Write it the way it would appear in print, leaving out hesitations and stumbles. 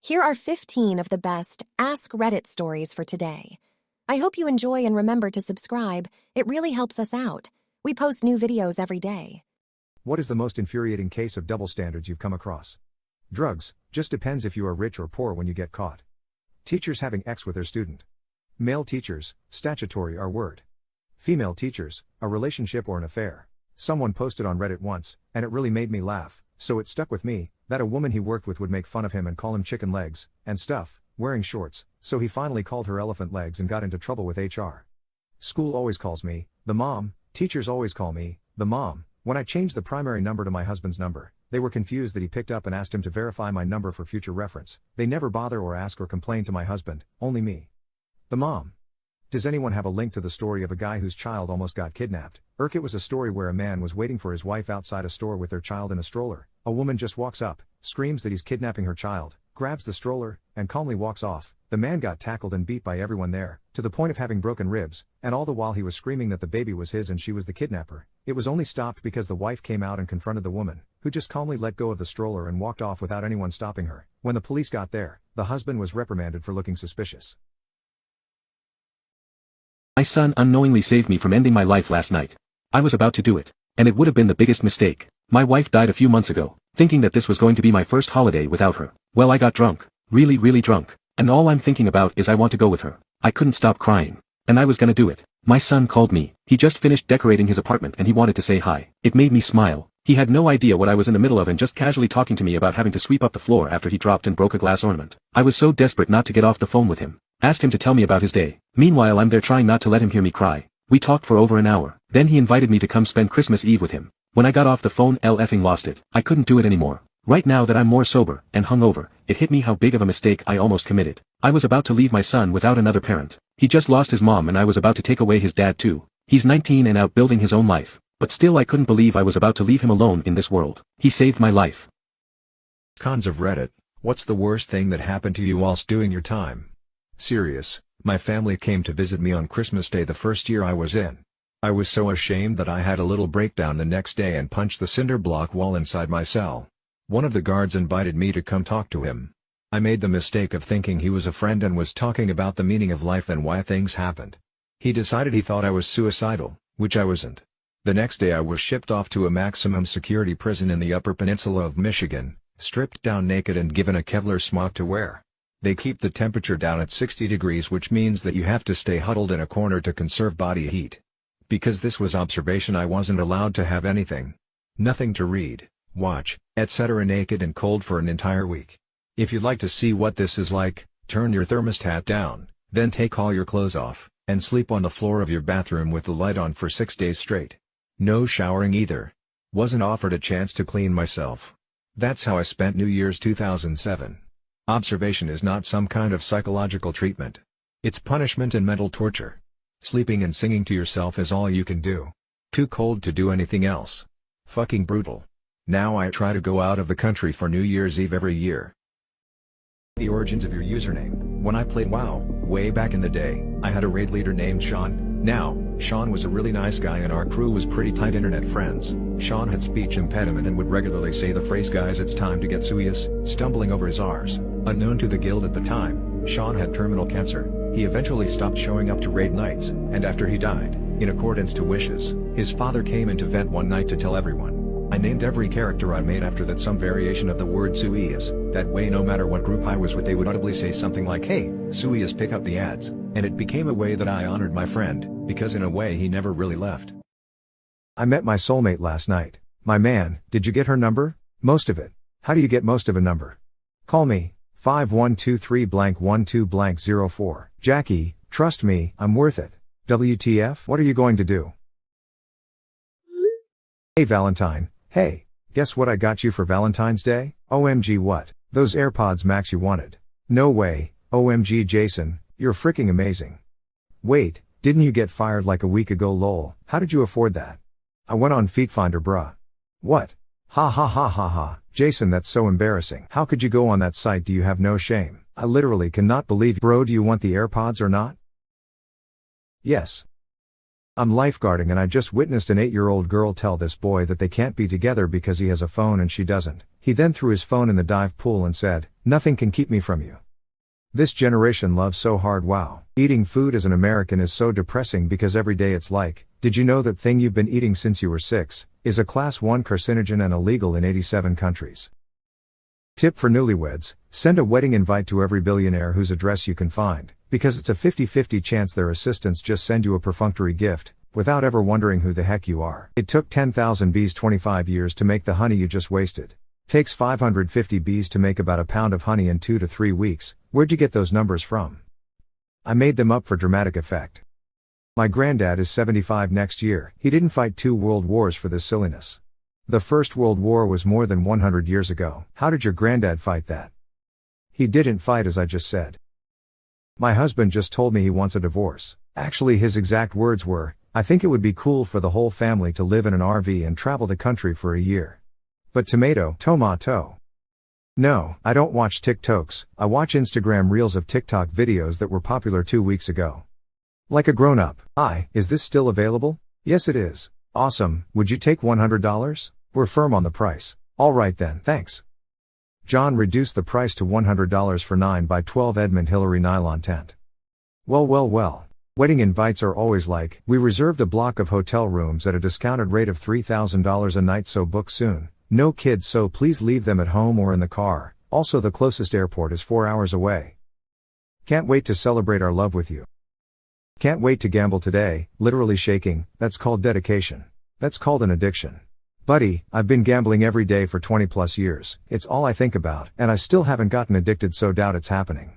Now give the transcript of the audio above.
Here are 15 of the best Ask Reddit stories for today. I hope you enjoy and remember to subscribe. It really helps us out. We post new videos every day. What is the most infuriating case of double standards you've come across? Drugs, just depends if you are rich or poor when you get caught. Teachers having sex with their student. Male teachers, statutory R-word. Female teachers, a relationship or an affair. Someone posted on Reddit once, and it really made me laugh, so it stuck with me, that a woman he worked with would make fun of him and call him chicken legs, and stuff, wearing shorts, so he finally called her elephant legs and got into trouble with HR. School always calls me, the mom, teachers always call me, the mom. When I changed the primary number to my husband's number, they were confused that he picked up and asked him to verify my number for future reference. They never bother or ask or complain to my husband, only me. The mom. Does anyone have a link to the story of a guy whose child almost got kidnapped? It was a story where a man was waiting for his wife outside a store with their child in a stroller. A woman just walks up, screams that he's kidnapping her child, grabs the stroller, and calmly walks off. The man got tackled and beat by everyone there, to the point of having broken ribs, and all the while he was screaming that the baby was his and she was the kidnapper. It was only stopped because the wife came out and confronted the woman, who just calmly let go of the stroller and walked off without anyone stopping her. When the police got there, the husband was reprimanded for looking suspicious. My son unknowingly saved me from ending my life last night. I was about to do it, and it would have been the biggest mistake. My wife died a few months ago, thinking that this was going to be my first holiday without her. Well, I got drunk, really drunk, and all I'm thinking about is I want to go with her. I couldn't stop crying, and I was gonna do it. My son called me. He just finished decorating his apartment and he wanted to say hi. It made me smile. He had no idea what I was in the middle of and just casually talking to me about having to sweep up the floor after he dropped and broke a glass ornament. I was so desperate not to get off the phone with him. Asked him to tell me about his day. Meanwhile, I'm there trying not to let him hear me cry. We talked for over an hour. Then he invited me to come spend Christmas Eve with him. When I got off the phone, effing lost it. I couldn't do it anymore. Right now that I'm more sober and hungover, it hit me how big of a mistake I almost committed. I was about to leave my son without another parent. He just lost his mom and I was about to take away his dad too. He's 19 and out building his own life. But still I couldn't believe I was about to leave him alone in this world. He saved my life. Cons of Reddit. What's the worst thing that happened to you whilst doing your time? Serious. My family came to visit me on Christmas Day the first year I was in. I was so ashamed that I had a little breakdown the next day and punched the cinder block wall inside my cell. One of the guards invited me to come talk to him. I made the mistake of thinking he was a friend and was talking about the meaning of life and why things happened. He decided he thought I was suicidal, which I wasn't. The next day I was shipped off to a maximum security prison in the Upper Peninsula of Michigan, stripped down naked and given a Kevlar smock to wear. They keep the temperature down at 60 degrees, which means that you have to stay huddled in a corner to conserve body heat. Because this was observation, I wasn't allowed to have anything. Nothing to read, watch, etc. naked and cold for an entire week. If you'd like to see what this is like, turn your thermostat down, then take all your clothes off, and sleep on the floor of your bathroom with the light on for 6 days straight. No showering either. Wasn't offered a chance to clean myself. That's how I spent New Year's 2007. Observation is not some kind of psychological treatment. It's punishment and mental torture. Sleeping and singing to yourself is all you can do. Too cold to do anything else. Fucking brutal. Now I try to go out of the country for New Year's Eve every year. The origins of your username. When I played WoW, way back in the day, I had a raid leader named Sean. Now, Sean was a really nice guy and our crew was pretty tight internet friends. Sean had speech impediment and would regularly say the phrase "guys, it's time to get serious," stumbling over his R's. Unknown to the guild at the time, Sean had terminal cancer. He eventually stopped showing up to raid nights, and after he died, in accordance to wishes, his father came into vent one night to tell everyone. I named every character I made after that some variation of the word "Suias." That way no matter what group I was with they would audibly say something like, "Hey, Suias, pick up the ads," and it became a way that I honored my friend, because in a way he never really left. I met my soulmate last night. My man, did you get her number? Most of it. How do you get most of a number? Call me, 5123 blank 12 blank 04. Jackie, trust me, I'm worth it. WTF? What are you going to do? Hey Valentine, hey, guess what I got you for Valentine's Day? OMG what? Those AirPods Max you wanted. No way, OMG Jason, you're freaking amazing. Wait, didn't you get fired like a week ago lol? How did you afford that? I went on Feetfinder bruh. What? Ha ha ha ha ha, Jason, that's so embarrassing. How could you go on that site? Do you have no shame? I literally cannot believe. Bro, do you want the AirPods or not? Yes. I'm lifeguarding and I just witnessed an 8-year-old girl tell this boy that they can't be together because he has a phone and she doesn't. He then threw his phone in the dive pool and said, "Nothing can keep me from you." This generation loves so hard. Wow. Eating food as an American is so depressing because every day it's like, did you know that thing you've been eating since you were 6 is a class 1 carcinogen and illegal in 87 countries. Tip for newlyweds: send a wedding invite to every billionaire whose address you can find, because it's a 50-50 chance their assistants just send you a perfunctory gift, without ever wondering who the heck you are. It took 10,000 bees 25 years to make the honey you just wasted. Takes 550 bees to make about a pound of honey in 2 to 3 weeks. Where'd you get those numbers from? I made them up for dramatic effect. My granddad is 75 next year. He didn't fight 2 world wars for this silliness. The First World War was more than 100 years ago. How did your granddad fight that? He didn't fight, as I just said. My husband just told me he wants a divorce. Actually, his exact words were, "I think it would be cool for the whole family to live in an RV and travel the country for a year." But tomato. No, I don't watch TikToks. I watch Instagram reels of TikTok videos that were popular 2 weeks ago. Like a grown-up. Is this still available? Yes, it is. Awesome. Would you take $100? We're firm on the price. All right then, thanks. John reduced the price to $100 for 9 by 12 Edmund Hillary nylon tent. Well. Wedding invites are always like, "We reserved a block of hotel rooms at a discounted rate of $3,000 a night, so book soon. No kids, so please leave them at home or in the car. Also, the closest airport is 4 hours away. Can't wait to celebrate our love with you. Can't wait to gamble today." Literally shaking, that's called dedication. That's called an addiction. Buddy, I've been gambling every day for 20 plus years. It's all I think about, and I still haven't gotten addicted, so doubt it's happening.